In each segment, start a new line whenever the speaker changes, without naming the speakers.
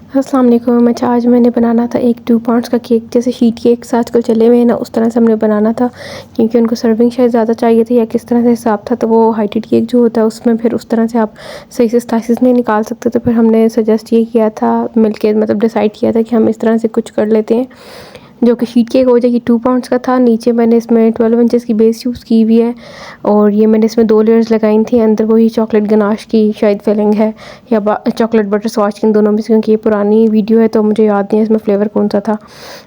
अस्सलाम वालेकुम। अच्छा, आज मैंने बनाना था एक 2 पाउंड्स का केक। जैसे शीट केक्स आजकल चले हुए हैं ना, उस तरह से हमने बनाना था, क्योंकि उनको सर्विंग शायद ज़्यादा चाहिए थी या किस तरह से हिसाब था। तो वो हाइटेड केक जो होता है उसमें फिर उस तरह से आप सही से स्लाइसेस नहीं निकाल सकते। तो फिर हमने सजेस्ट ये किया था, मिलके मतलब डिसाइड किया था कि हम इस तरह से कुछ कर लेते हैं जो कि शीट केक हो जाएगी। 2 पाउंड्स का था। नीचे मैंने इसमें 12 इंचेस की बेस यूज़ की हुई है और ये मैंने इसमें 2 लेयर्स लगाई थी। अंदर वही चॉकलेट गनाश की शायद फिलिंग है या चॉकलेट बटर स्कॉच, इन दोनों में से, क्योंकि ये पुरानी वीडियो है तो मुझे याद नहीं है इसमें फ्लेवर कौन सा था।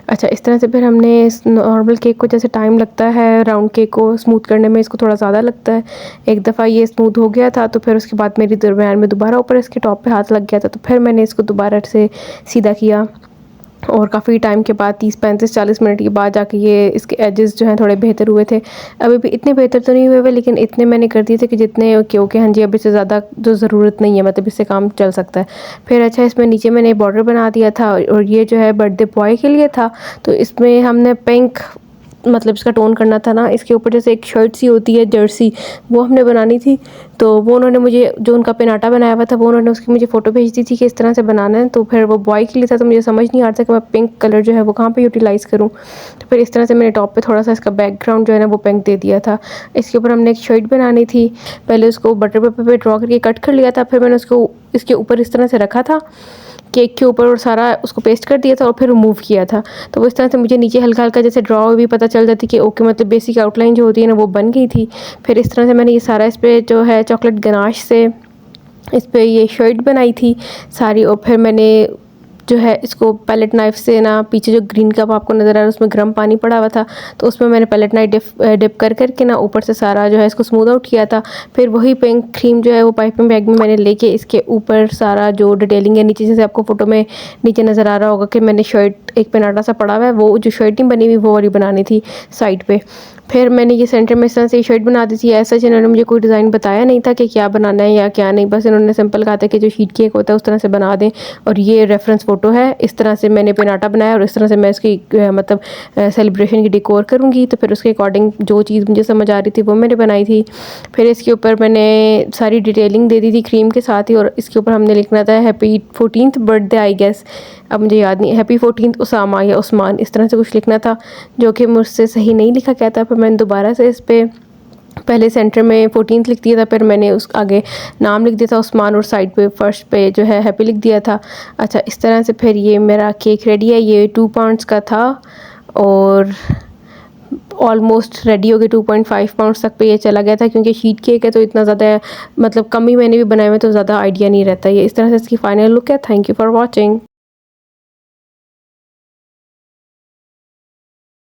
अच्छा, इस तरह से फिर हमने इस नॉर्मल केक को, जैसे टाइम लगता है राउंड केक को स्मूथ करने में, इसको थोड़ा ज़्यादा लगता है। एक दफ़ा ये स्मूथ हो गया था तो फिर उसके बाद मेरी दरमियान में दोबारा ऊपर इसके टॉप पे हाथ लग गया था, तो फिर मैंने इसको दोबारा से सीधा किया और काफ़ी टाइम के बाद 30-35-40 मिनट के बाद जाके ये इसके एजेस जो हैं थोड़े बेहतर हुए थे। अभी भी इतने बेहतर तो नहीं हुए हुए, लेकिन इतने मैंने कर दिए थे कि जितने ओके हाँ जी, अब इससे ज़्यादा जो ज़रूरत नहीं है, मतलब इससे काम चल सकता है। फिर अच्छा, इसमें नीचे मैंने बॉर्डर बना दिया था और ये जो है बर्थडे बॉय के लिए था। तो इसमें हमने पिंक, मतलब इसका टोन करना था ना, इसके ऊपर जैसे एक शर्ट सी होती है जर्सी, वो हमने बनानी थी। तो वो उन्होंने मुझे, जो उनका पेनाटा बनाया हुआ था, वो उन्होंने उसकी मुझे फ़ोटो भेज दी थी कि इस तरह से बनाना है। तो फिर वो बॉय के लिए था, तो मुझे समझ नहीं आ रहा था कि मैं पिंक कलर जो है वो कहाँ पे यूटिलाइज़ करूँ। तो फिर इस तरह से मैंने टॉप पे थोड़ा सा इसका बैकग्राउंड जो है ना वो पिंक दे दिया था। इसके ऊपर हमने एक शर्ट बनानी थी। पहले उसको बटर पेपर पे ड्रॉ करके कट कर लिया था, फिर मैंने उसको इसके ऊपर इस तरह से रखा था केक के ऊपर और सारा उसको पेस्ट कर दिया था और फिर रिमूव किया था। तो वो इस तरह से मुझे नीचे हल्का-हल्का जैसे ड्रॉ भी पता चल जाती कि ओके, मतलब बेसिक आउटलाइन जो होती है ना वो बन गई थी। फिर इस तरह से मैंने ये सारा इस पे जो है चॉकलेट गनाश से इस पे ये शर्ट बनाई थी सारी, और फिर मैंने जो है इसको पैलेट नाइफ़ से ना, पीछे जो ग्रीन कप आपको नज़र आ रहा है उसमें गर्म पानी पड़ा हुआ था, तो उसमें मैंने पैलेट नाइफ़ डिप कर के ना ऊपर से सारा जो है इसको स्मूथ आउट किया था। फिर वही पिंक क्रीम जो है वो पाइपिंग बैग में मैंने लेके इसके ऊपर सारा जो डिटेलिंग है नीचे, जैसे आपको फ़ोटो में नीचे नज़र आ रहा होगा कि मैंने शर्ट, एक पेनाटा सा पड़ा हुआ है, वो जो शर्ट नहीं बनी हुई वो वाली बनानी थी साइड पे। फिर मैंने ये सेंटर में इस तरह से ये शर्ट बना दी थी। ऐसा इन्होंने मुझे कोई डिज़ाइन बताया नहीं था कि क्या बनाना है या क्या नहीं, बस इन्होंने सिंपल कहा था कि जो शीट केक होता है उस तरह से बना दें, और ये रेफरेंस फ़ोटो है। इस तरह से मैंने पेनाटा बनाया और इस तरह से मैं इसकी मतलब सेलिब्रेशन की डेकोर करूँगी। तो फिर उसके अकॉर्डिंग जो चीज़ मुझे समझ आ रही थी वो मैंने बनाई थी। फिर इसके ऊपर मैंने सारी डिटेलिंग दे दी थी क्रीम के साथ ही, और इसके ऊपर हमने लिखना था happy 14th birthday, I guess, अब मुझे याद नहीं, हैप्पी 14th उसामा या उस्मान, इस तरह से कुछ लिखना था, जो कि मुझसे सही नहीं लिखा गया था। फिर मैंने दोबारा से इस पे पहले सेंटर में 14th लिख दिया था, फिर मैंने उस आगे नाम लिख दिया था उस्मान, और साइड पे फर्स्ट पे जो है हैप्पी लिख दिया था। अच्छा, इस तरह से फिर ये मेरा केक रेडी है। ये 2 पाउंड्स का था और ऑलमोस्ट रेडी हो गया। 2.5 पाउंड्स तक पे ये चला गया था, क्योंकि शीट केक है तो इतना ज़्यादा मतलब कम ही मैंने भी बनाए हुए, तो ज़्यादा आइडिया नहीं रहता। ये इस तरह से इसकी फाइनल लुक है। Thank you for watching.